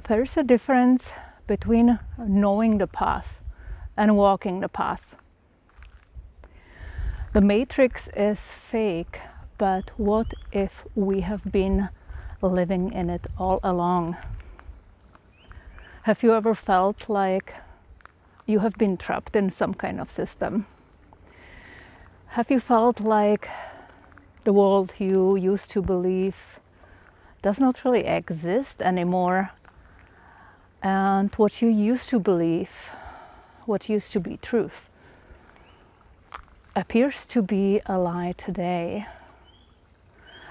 There's a difference between knowing the path and walking the path. The matrix is fake, but what if we have been living in it all along? Have you ever felt like you have been trapped in some kind of system? Have you felt like the world you used to believe does not really exist anymore, and what you used to believe, what used to be truth, appears to be a lie today?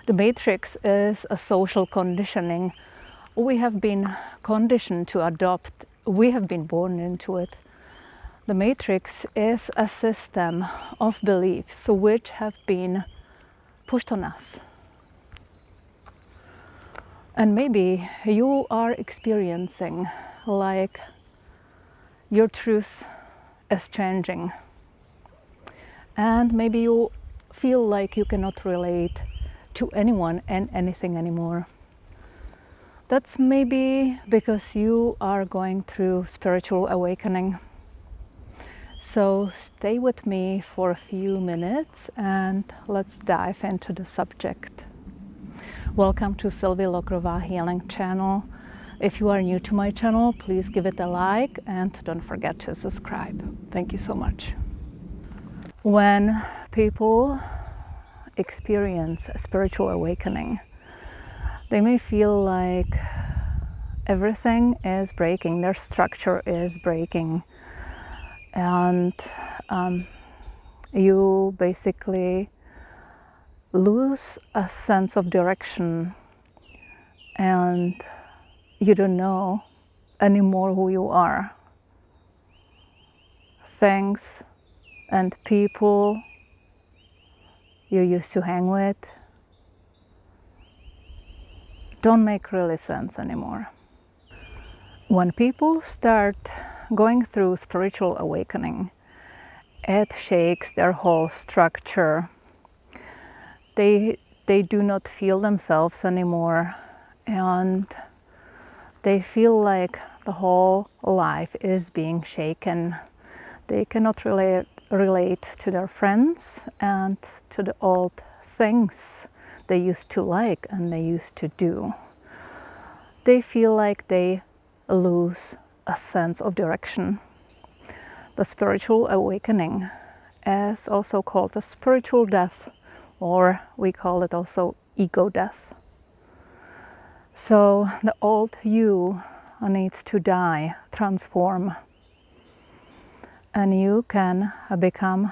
The matrix is a social conditioning. We have been conditioned to adopt. We have been born into it. The matrix is a system of beliefs which have been pushed on us. And maybe you are experiencing like your truth is changing. And maybe you feel like you cannot relate to anyone and anything anymore. That's maybe because you are going through spiritual awakening. So stay with me for a few minutes and let's dive into the subject. Welcome to Silvie Lockerova Healing Channel. If you are new to my channel, please give it a like and don't forget to subscribe. Thank you so much. When people experience a spiritual awakening, they may feel like everything is breaking, their structure is breaking, and you basically lose a sense of direction and you don't know anymore who you are. Things and people you used to hang with don't make really sense anymore. When people start going through spiritual awakening, it shakes their whole structure. They do not feel themselves anymore, and they feel like the whole life is being shaken. They cannot relate to their friends and to the old things they used to like and they used to do. They feel like they lose a sense of direction. The spiritual awakening is also called a spiritual death, or we call it also ego death. So the old you needs to die, transform, and you can become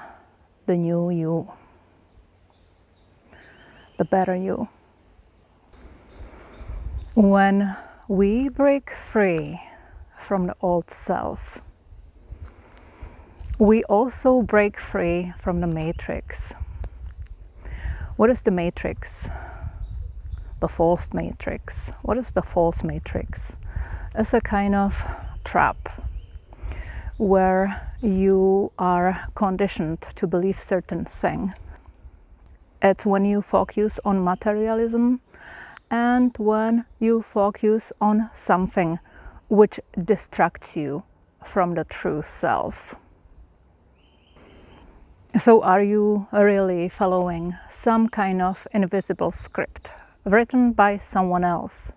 the new you, the better you. When we break free from the old self, we also break free from the matrix. What is the matrix? The false matrix. What is the false matrix? It's a kind of trap where you are conditioned to believe certain thing. It's when you focus on materialism and when you focus on something which distracts you from the true self. So are you really following some kind of invisible script written by someone else?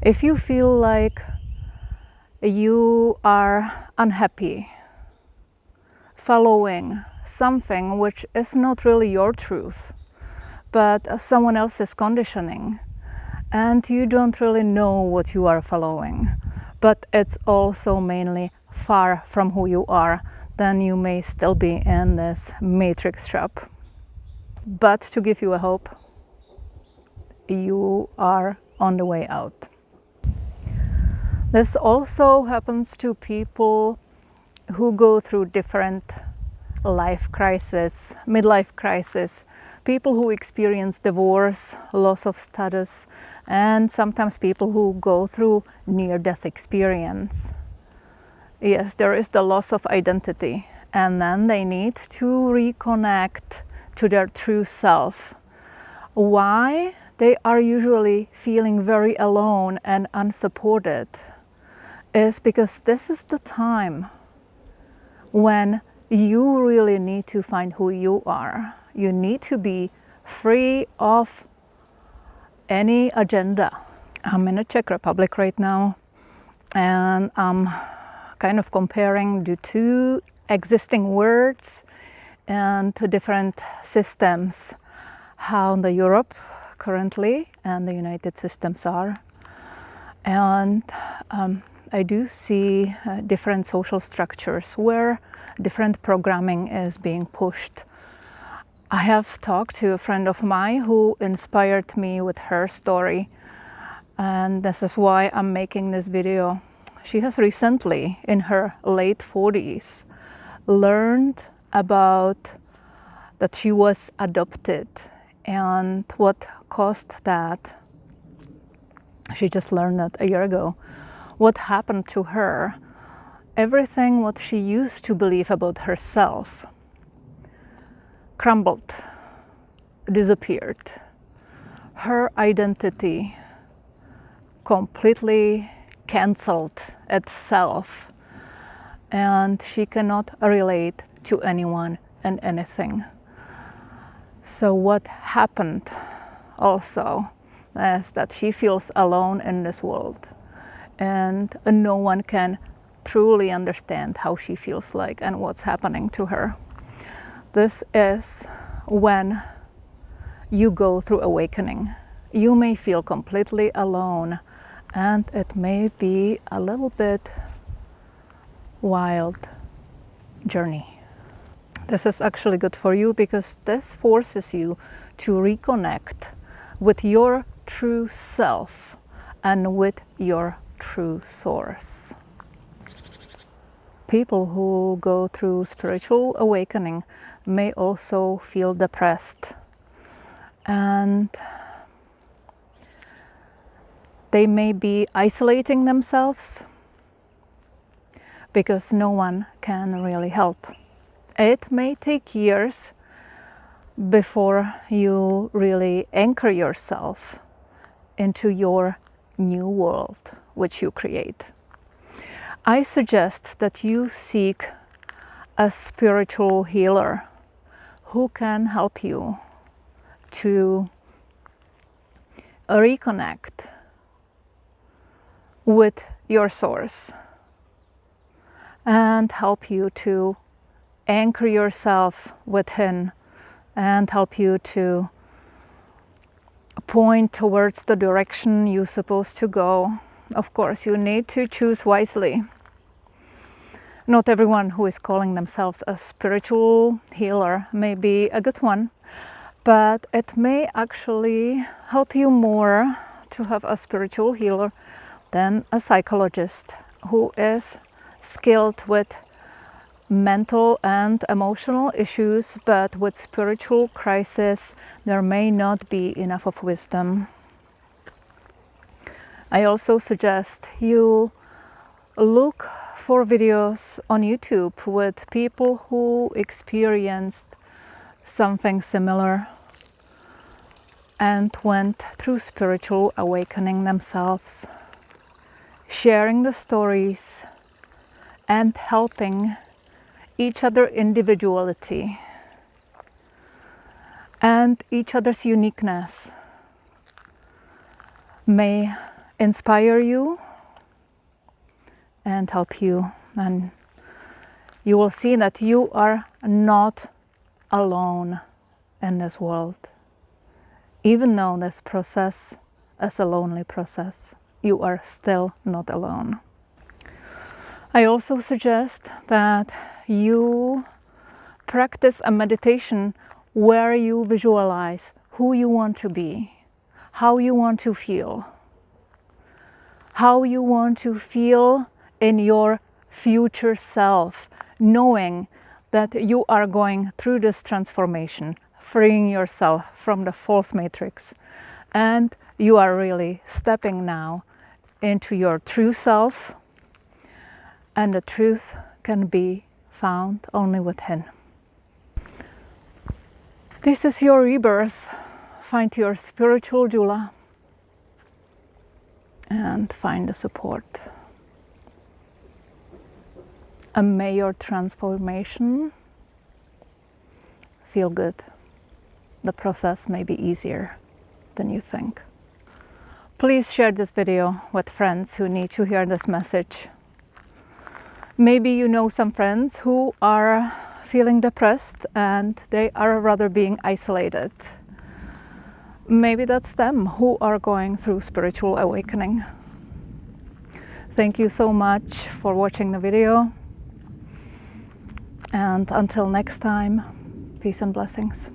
If you feel like you are unhappy following something which is not really your truth, but someone else's conditioning, and you don't really know what you are following, but it's also mainly far from who you are, then you may still be in this matrix trap. But to give you a hope, you are on the way out. This also happens to people who go through different life crises, midlife crisis, people who experience divorce, loss of status, and sometimes people who go through near-death experience. Yes, there is the loss of identity, and then they need to reconnect to their true self. Why they are usually feeling very alone and unsupported is because this is the time when you really need to find who you are. You need to be free of any agenda. I'm in the Czech Republic right now, and I'm kind of comparing the two existing words and the different systems, how the Europe currently and the United systems are. And I do see different social structures where different programming is being pushed. I have talked to a friend of mine who inspired me with her story, and this is why I'm making this video. She has recently, in her late 40s, learned about that she was adopted and what caused that. She just learned that a year ago. What happened to her, everything what she used to believe about herself crumbled, disappeared. Her identity completely canceled itself, and she cannot relate to anyone and anything. So what happened also is that she feels alone in this world, and no one can truly understand how she feels like and what's happening to her. This is when you go through awakening. You may feel completely alone, and it may be a little bit wild journey. This is actually good for you because this forces you to reconnect with your true self and with your true source. People who go through spiritual awakening may also feel depressed, and they may be isolating themselves because no one can really help. It may take years before you really anchor yourself into your new world, which you create. I suggest that you seek a spiritual healer who can help you to reconnect with your source and help you to anchor yourself within and help you to point towards the direction you're supposed to go. Of course, you need to choose wisely. Not everyone who is calling themselves a spiritual healer may be a good one, but it may actually help you more to have a spiritual healer than a psychologist who is skilled with mental and emotional issues, but with spiritual crisis there may not be enough of wisdom. I also suggest you look for videos on YouTube with people who experienced something similar and went through spiritual awakening themselves, sharing the stories and helping each other individuality and each other's uniqueness may inspire you and help you, and you will see that you are not alone in this world. Even though this process is a lonely process, you are still not alone. I also suggest that you practice a meditation where you visualize who you want to be, how you want to feel, how you want to feel in your future self, knowing that you are going through this transformation, freeing yourself from the false matrix, and you are really stepping now into your true self, and the truth can be found only within. This is your rebirth find your spiritual doula and find the support. And may your transformation feel good. The process may be easier than you think. Please share this video with friends who need to hear this message. Maybe you know some friends who are feeling depressed and they are rather being isolated. Maybe that's them who are going through spiritual awakening. Thank you so much for watching the video. And until next time, peace and blessings.